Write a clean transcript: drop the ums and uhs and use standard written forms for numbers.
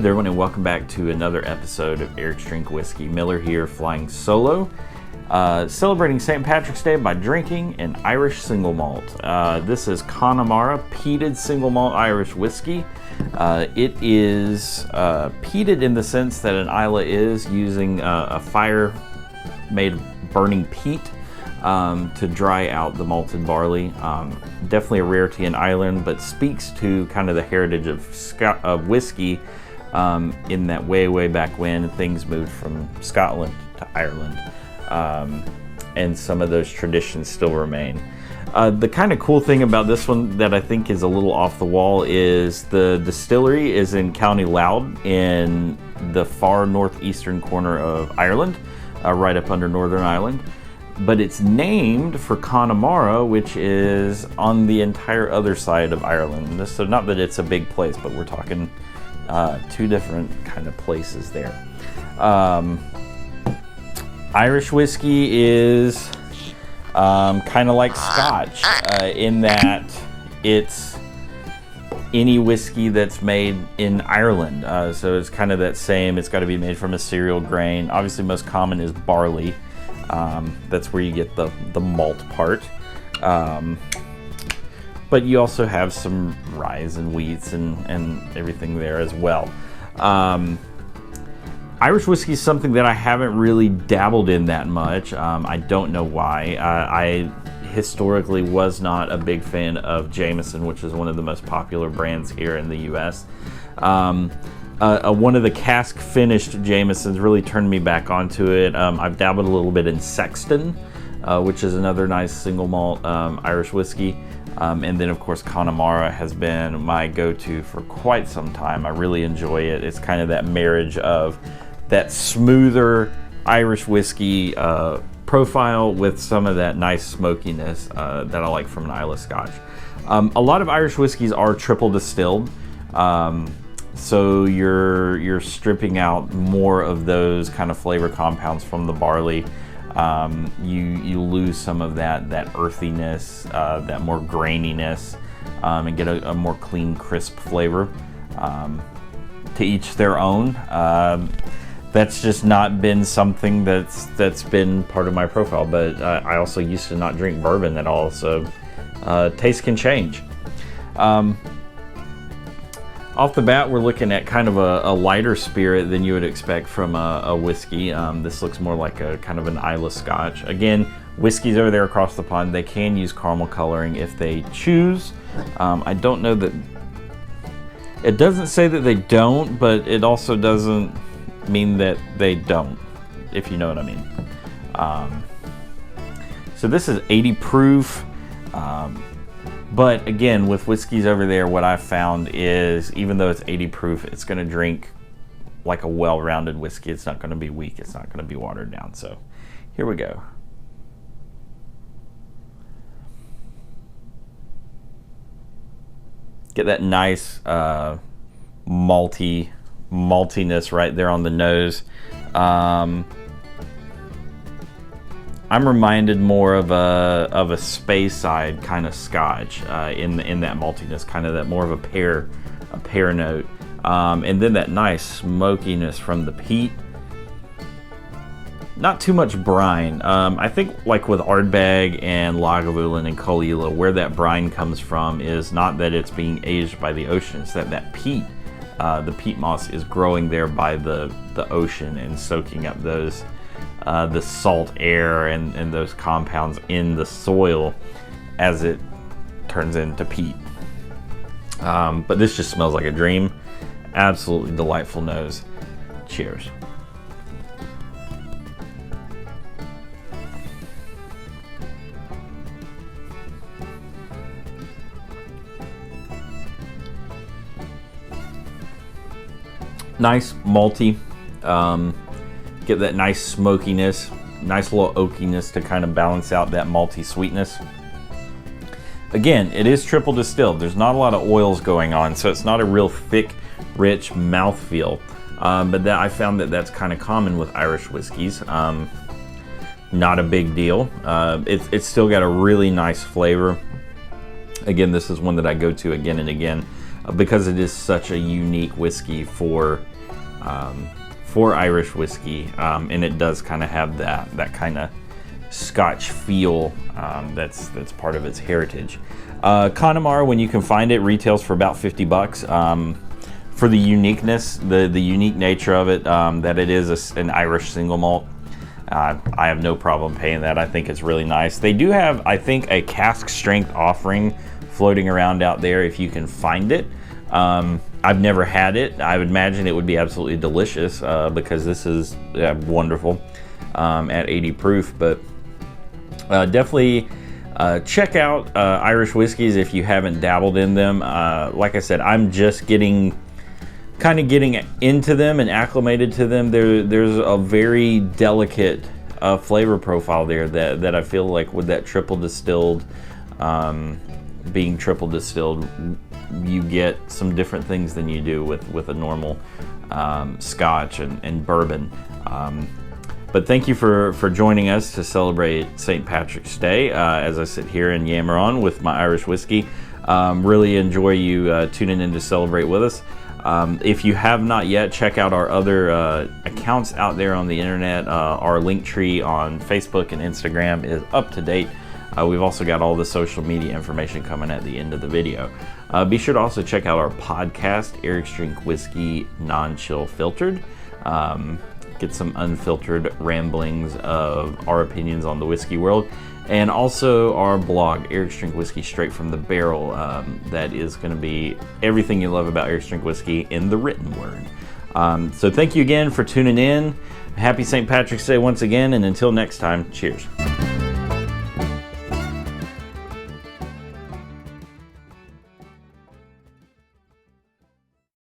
there, everyone, and welcome back to another episode of Eric's Drink Whiskey. Miller here, flying solo, celebrating St. Patrick's Day by drinking an Irish single malt. This is Connemara Peated single malt Irish whiskey. It is peated in the sense that an Islay is using a fire made of burning peat to dry out the malted barley. Definitely a rarity in Ireland, but speaks to kind of the heritage of whiskey in that way back when things moved from Scotland to Ireland, and some of those traditions still remain. The kind of cool thing about this one that I think is a little off the wall is the distillery is in County Louth in the far northeastern corner of Ireland, right up under Northern Ireland. But it's named for Connemara, which is on the entire other side of Ireland. So not that it's a big place, but we're talking two different kind of places there. Irish whiskey is kind of like Scotch in that it's any whiskey that's made in Ireland. So it's kind of that same, it's got to be made from a cereal grain. Obviously most common is barley. That's where you get the malt part. But you also have some rye and wheats and everything there as well. Irish whiskey is something that I haven't really dabbled in that much. I don't know why. I historically was not a big fan of Jameson, which is one of the most popular brands here in the U.S. One of the cask finished Jamesons really turned me back onto it. I've dabbled a little bit in Sexton, which is another nice single malt Irish whiskey. And then of course Connemara has been my go-to for quite some time. I really enjoy it. It's kind of that marriage of that smoother Irish whiskey profile with some of that nice smokiness that I like from an Islay Scotch. A lot of Irish whiskeys are triple distilled. So you're stripping out more of those kind of flavor compounds from the barley. You lose some of that earthiness, that more graininess, and get a more clean, crisp flavor. To each their own. That's just not been something that's been part of my profile. But I also used to not drink bourbon at all, so taste can change. Off the bat, we're looking at kind of a lighter spirit than you would expect from a whiskey. This looks more like a kind of an Islay Scotch. Again, whiskeys over there across the pond, they can use caramel coloring if they choose. I don't know that... It doesn't say that they don't, but it also doesn't mean that they don't, if you know what I mean. So this is 80 proof. But again, with whiskeys over there, what I've found is even though it's 80 proof, it's going to drink like a well-rounded whiskey. It's not going to be weak. It's not going to be watered down. So here we go. Get that nice maltiness right there on the nose. I'm reminded more of a Speyside kind of Scotch in that maltiness, kind of that more of a pear note, and then that nice smokiness from the peat. Not too much brine. I think like with Ardbeg and Lagavulin and Caol Ila, where that brine comes from is not that it's being aged by the ocean, it's that peat, the peat moss is growing there by the ocean and soaking up those the salt air and those compounds in the soil as it turns into peat. But this just smells like a dream. Absolutely delightful nose. Cheers. Nice malty. Get that nice smokiness, nice little oakiness to kind of balance out that malty sweetness. Again, it is triple distilled. There's not a lot of oils going on, so it's not a real thick, rich mouthfeel. But that I found that's kind of common with Irish whiskeys. Not a big deal. It's still got a really nice flavor. Again, this is one that I go to again and again because it is such a unique whiskey for for Irish whiskey, and it does kind of have that kind of Scotch feel that's part of its heritage. Connemara, when you can find it, retails for about $50. For the uniqueness, the unique nature of it, that it is an Irish single malt, I have no problem paying that. I think it's really nice. They do have, I think, a cask strength offering floating around out there if you can find it. I've never had it. I would imagine it would be absolutely delicious because this is wonderful at 80 proof. But definitely check out Irish whiskeys if you haven't dabbled in them. Like I said, I'm just getting into them and acclimated to them. There's a very delicate flavor profile there that I feel like with that triple distilled, being triple distilled, you get some different things than you do with a normal Scotch and bourbon. But thank you for joining us to celebrate St. Patrick's Day as I sit here and yammer on with my Irish whiskey. Really enjoy you tuning in to celebrate with us. If you have not yet, check out our other accounts out there on the internet. Our link tree on Facebook and Instagram is up to date. We've also got all the social media information coming at the end of the video. Be sure to also check out our podcast, Eric's Drink Whiskey Non-Chill Filtered. Get some unfiltered ramblings of our opinions on the whiskey world. And also our blog, Eric's Drink Whiskey Straight from the Barrel. That is going to be everything you love about Eric's Drink Whiskey in the written word. So thank you again for tuning in. Happy St. Patrick's Day once again, and until next time, cheers.